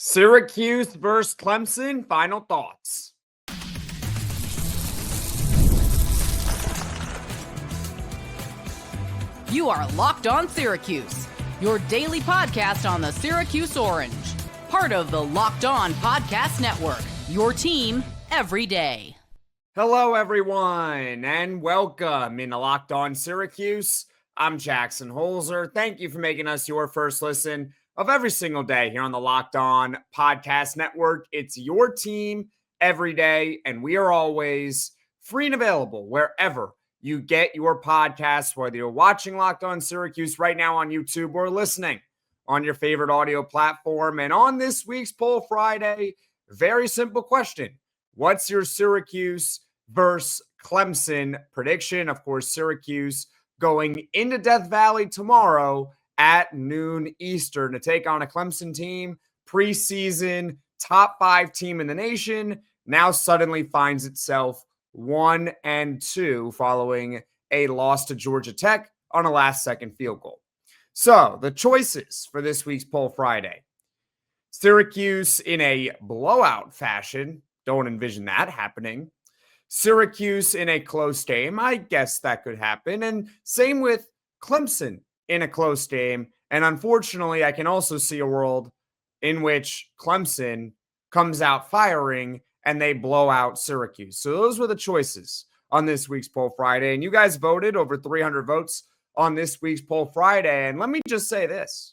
Syracuse versus Clemson. Final thoughts. You are Locked On Syracuse, your daily podcast on the Syracuse Orange. Part of the Locked On Podcast Network, your team every day. Hello, everyone, and welcome into Locked On Syracuse. I'm Jackson Holzer. Thank you for making us your first listen of every single day here on the Locked On Podcast Network. It's your team every day, and we are always free and available wherever you get your podcasts, whether you're watching Locked On Syracuse right now on YouTube or listening on your favorite audio platform. And on this week's Poll Friday, very simple question. What's your Syracuse versus Clemson prediction? Of course, Syracuse going into Death Valley tomorrow at noon Eastern to take on a Clemson team, preseason top 5 team in the nation, now suddenly finds itself 1-2 following a loss to Georgia Tech on a last-second field goal. So the choices for this week's Poll Friday. Syracuse in a blowout fashion. Don't envision that happening. Syracuse in a close game. I guess that could happen. And same with Clemson in a close game. And unfortunately, I can also see a world in which Clemson comes out firing and they blow out Syracuse. So those were the choices on this week's Poll Friday. And you guys voted over 300 votes on this week's Poll Friday. And let me just say this.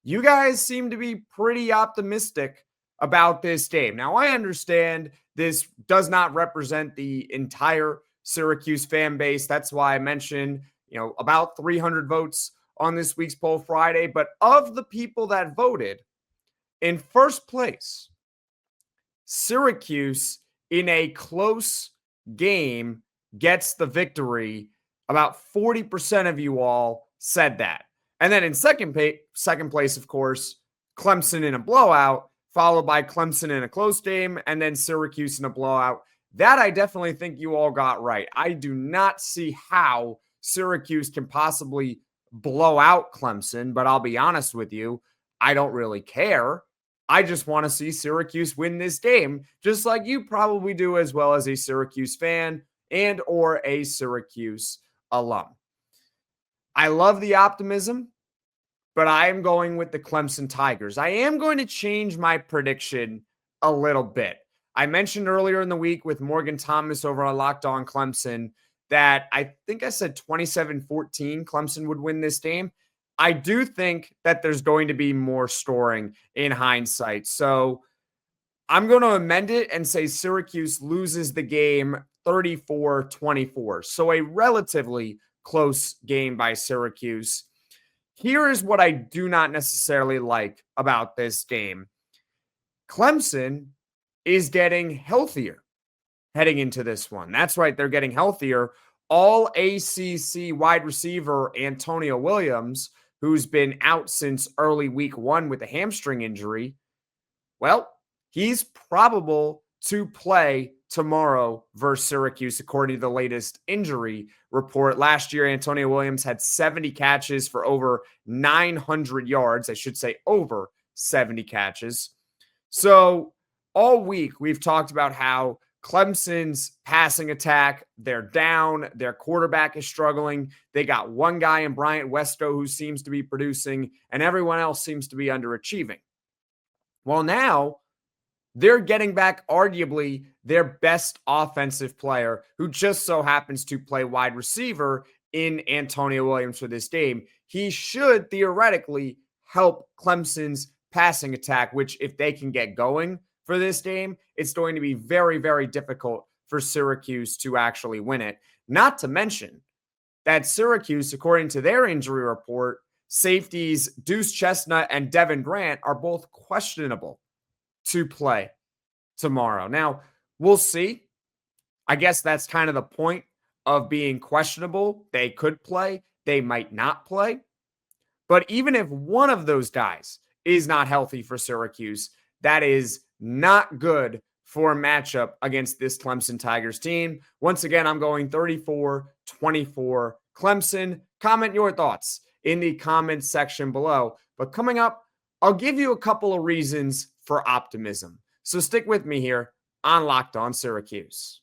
You guys seem to be pretty optimistic about this game. Now, I understand this does not represent the entire Syracuse fan base. That's why I mentioned, about 300 votes on this week's Poll Friday. But of the people that voted, in first place, Syracuse in a close game gets the victory. About 40% of you all said that. And then in second place, of course, Clemson in a blowout, followed by Clemson in a close game, and then Syracuse in a blowout. That I definitely think you all got right. I do not see how Syracuse can possibly blow out Clemson, but I'll be honest with you, I don't really care. I just want to see Syracuse win this game, just like you probably do as well as a Syracuse fan and or a Syracuse alum. I love the optimism, but I am going with the Clemson Tigers. I am going to change my prediction a little bit. I mentioned earlier in the week with Morgan Thomas over on Locked On Clemson that I think I said 27-14 Clemson would win this game. I do think that there's going to be more scoring in hindsight. So I'm going to amend it and say Syracuse loses the game 34-24. So a relatively close game by Syracuse. Here is what I do not necessarily like about this game. Clemson is getting healthier heading into this one. That's right, they're getting healthier. All ACC wide receiver Antonio Williams, who's been out since early week 1 with a hamstring injury, well, he's probable to play tomorrow versus Syracuse, according to the latest injury report. Last year, Antonio Williams had 70 catches for over 900 yards. I should say over 70 catches. So all week, we've talked about how Clemson's passing attack, they're down, their quarterback is struggling. They got one guy in Bryant Westo who seems to be producing, and everyone else seems to be underachieving. Well, now they're getting back arguably their best offensive player, who just so happens to play wide receiver in Antonio Williams for this game. He should theoretically help Clemson's passing attack, which if they can get going for this game, it's going to be very, very difficult for Syracuse to actually win it. Not to mention that Syracuse, according to their injury report, safeties Deuce Chestnut and Devin Grant are both questionable to play tomorrow. Now, we'll see. I guess that's kind of the point of being questionable. They could play, they might not play. But even if one of those guys is not healthy for Syracuse, that is not good for a matchup against this Clemson Tigers team. Once again, I'm going 34-24 Clemson. Comment your thoughts in the comments section below. But coming up I'll give you a couple of reasons for optimism. So stick with me here on Locked On Syracuse.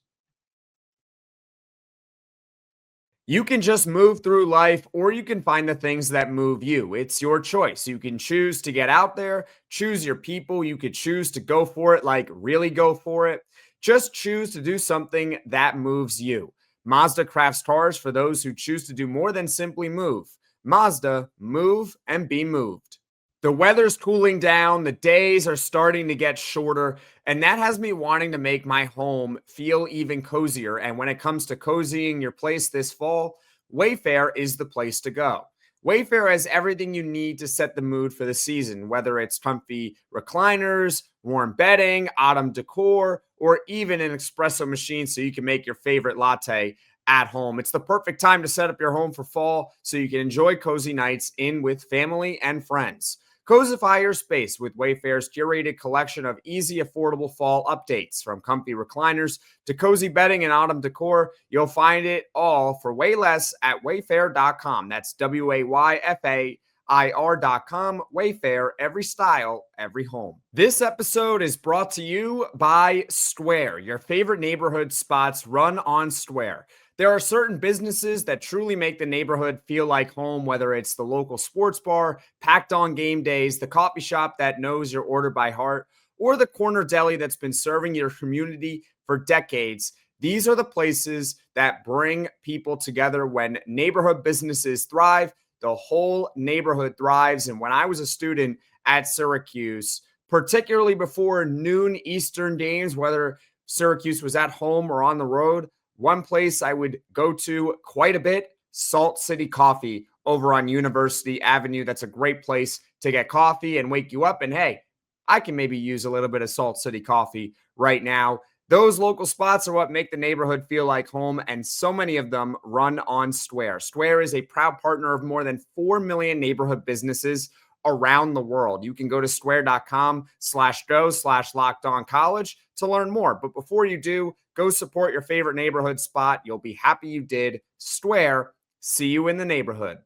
You can just move through life, or you can find the things that move you. It's your choice. You can choose to get out there, choose your people. You could choose to go for it, like really go for it. Just choose to do something that moves you. Mazda crafts cars for those who choose to do more than simply move. Mazda, move and be moved. The weather's cooling down, the days are starting to get shorter, and that has me wanting to make my home feel even cozier. And when it comes to cozying your place this fall, Wayfair is the place to go. Wayfair has everything you need to set the mood for the season, whether it's comfy recliners, warm bedding, autumn decor, or even an espresso machine so you can make your favorite latte at home. It's the perfect time to set up your home for fall so you can enjoy cozy nights in with family and friends. Cozify your space with Wayfair's curated collection of easy, affordable fall updates. From comfy recliners to cozy bedding and autumn decor, you'll find it all for way less at wayfair.com. That's WAYFAIR.com. Wayfair, every style, every home. This episode is brought to you by Square, your favorite neighborhood spots run on Square. There are certain businesses that truly make the neighborhood feel like home, whether it's the local sports bar, packed on game days, the coffee shop that knows your order by heart, or the corner deli that's been serving your community for decades. These are the places that bring people together. When neighborhood businesses thrive, the whole neighborhood thrives. And when I was a student at Syracuse, particularly before noon Eastern games, whether Syracuse was at home or on the road, one place I would go to quite a bit, Salt City Coffee over on University Avenue. That's a great place to get coffee and wake you up. And hey, I can maybe use a little bit of Salt City Coffee right now. Those local spots are what make the neighborhood feel like home, and so many of them run on Square. Square is a proud partner of more than 4 million neighborhood businesses around the world. You can go to square.com/go/lockedoncollege to learn more. But before you do, go support your favorite neighborhood spot. You'll be happy you did. Square, see you in the neighborhood.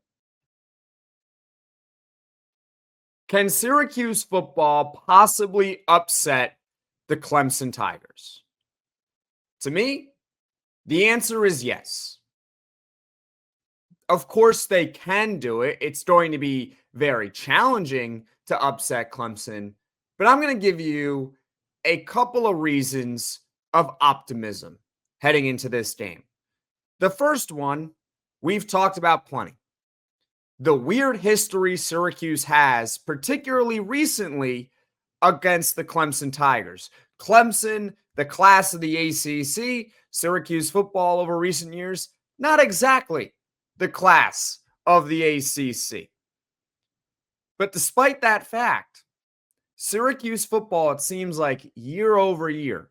Can Syracuse football possibly upset the Clemson Tigers? To me, the answer is yes. Of course, they can do it. It's going to be very challenging to upset Clemson, but I'm going to give you a couple of reasons of optimism heading into this game. The first one, we've talked about plenty. The weird history Syracuse has, particularly recently, against the Clemson Tigers. Clemson, the class of the ACC, Syracuse football over recent years, not exactly the class of the ACC. But despite that fact, Syracuse football, it seems like year over year,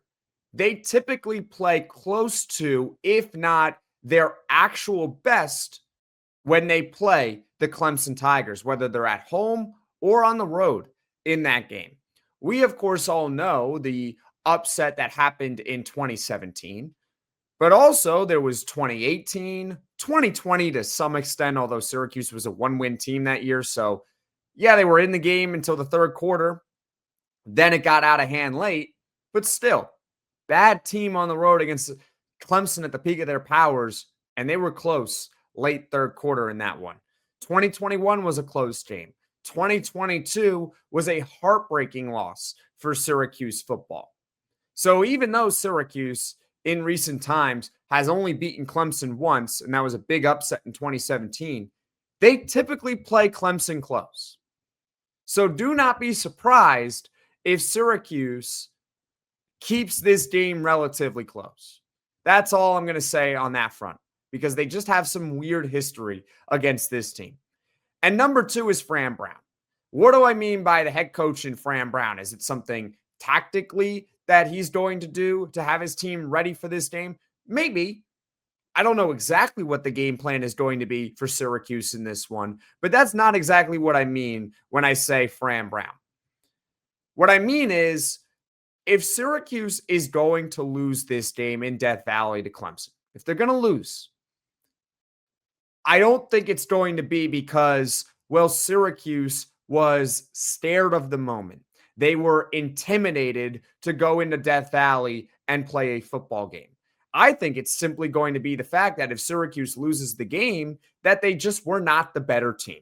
they typically play close to, if not their actual best, when they play the Clemson Tigers, whether they're at home or on the road in that game. We, of course, all know the upset that happened in 2017, but also there was 2018, 2020 to some extent, although Syracuse was a one-win team that year. So, yeah, they were in the game until the third quarter. Then it got out of hand late, but still, bad team on the road against Clemson at the peak of their powers, and they were close late third quarter in that one. 2021 was a close game. 2022 was a heartbreaking loss for Syracuse football. So even though Syracuse in recent times has only beaten Clemson once, and that was a big upset in 2017, they typically play Clemson close. So do not be surprised if Syracuse keeps this game relatively close. That's all I'm going to say on that front, because they just have some weird history against this team. And number two is Fran Brown. What do I mean by the head coach in Fran Brown? Is it something tactically that he's going to do to have his team ready for this game? Maybe. I don't know exactly what the game plan is going to be for Syracuse in this one, but that's not exactly what I mean when I say Fran Brown. What I mean is, if Syracuse is going to lose this game in Death Valley to Clemson, if they're going to lose, I don't think it's going to be because, well, Syracuse was scared of the moment. They were intimidated to go into Death Valley and play a football game. I think it's simply going to be the fact that if Syracuse loses the game, that they just were not the better team.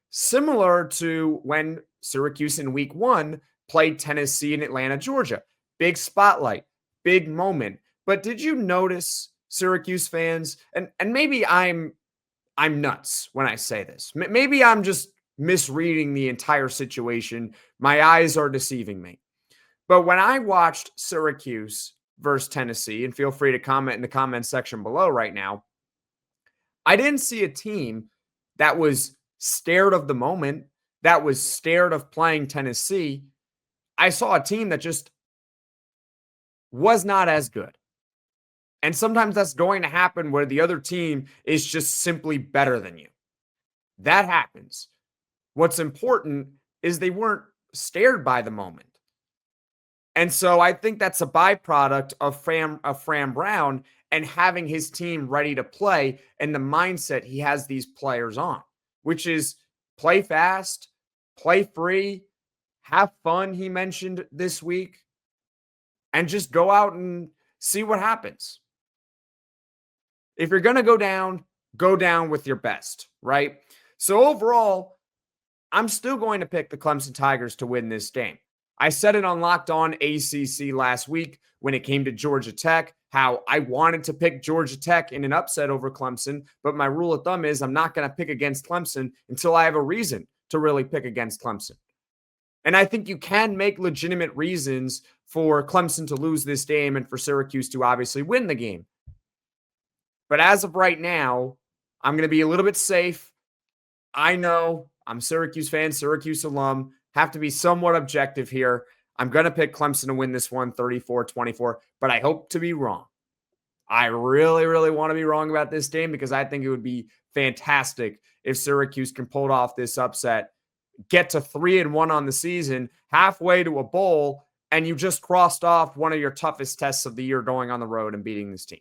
Similar to when Syracuse in week 1 played Tennessee and Atlanta, Georgia. Big spotlight, big moment. But did you notice, Syracuse fans, and maybe I'm nuts when I say this. Maybe I'm just misreading the entire situation. My eyes are deceiving me. But when I watched Syracuse versus Tennessee, and feel free to comment in the comment section below right now, I didn't see a team that was scared of the moment, that was scared of playing Tennessee. I saw a team that just was not as good. And sometimes that's going to happen where the other team is just simply better than you. That happens. What's important is they weren't scared by the moment. And so I think that's a byproduct of Fran Brown and having his team ready to play and the mindset he has these players on, which is play fast, play free, have fun, he mentioned this week, and just go out and see what happens. If you're going to go down with your best, right? So overall, I'm still going to pick the Clemson Tigers to win this game. I said it on Locked On ACC last week when it came to Georgia Tech, how I wanted to pick Georgia Tech in an upset over Clemson, but my rule of thumb is I'm not going to pick against Clemson until I have a reason to really pick against Clemson. And I think you can make legitimate reasons for Clemson to lose this game and for Syracuse to obviously win the game. But as of right now, I'm going to be a little bit safe. I know I'm a Syracuse fan, Syracuse alum, have to be somewhat objective here. I'm going to pick Clemson to win this one 34-24, but I hope to be wrong. I really, really want to be wrong about this game because I think it would be fantastic if Syracuse can pull off this upset, get to 3-1 on the season, halfway to a bowl, and you just crossed off one of your toughest tests of the year going on the road and beating this team.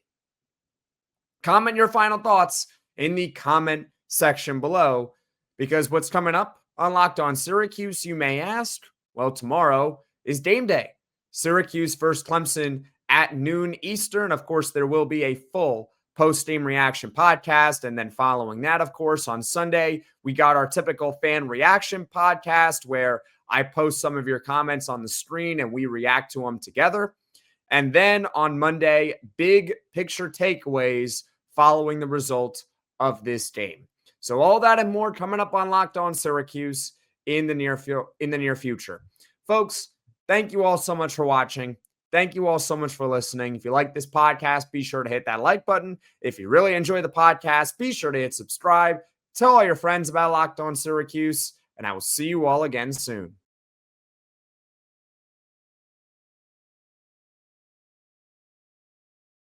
Comment your final thoughts in the comment section below, because what's coming up on Locked On Syracuse, you may ask? Well, tomorrow is game day. Syracuse versus Clemson at noon Eastern. Of course, there will be a full post-game reaction podcast. And then following that, of course, on Sunday, we got our typical fan reaction podcast where I post some of your comments on the screen and we react to them together. And then on Monday, big picture takeaways following the result of this game. So all that and more coming up on Locked On Syracuse in the near future. Folks, thank you all so much for watching. Thank you all so much for listening. If you like this podcast, be sure to hit that like button. If you really enjoy the podcast, be sure to hit subscribe. Tell all your friends about Locked On Syracuse, and I will see you all again soon.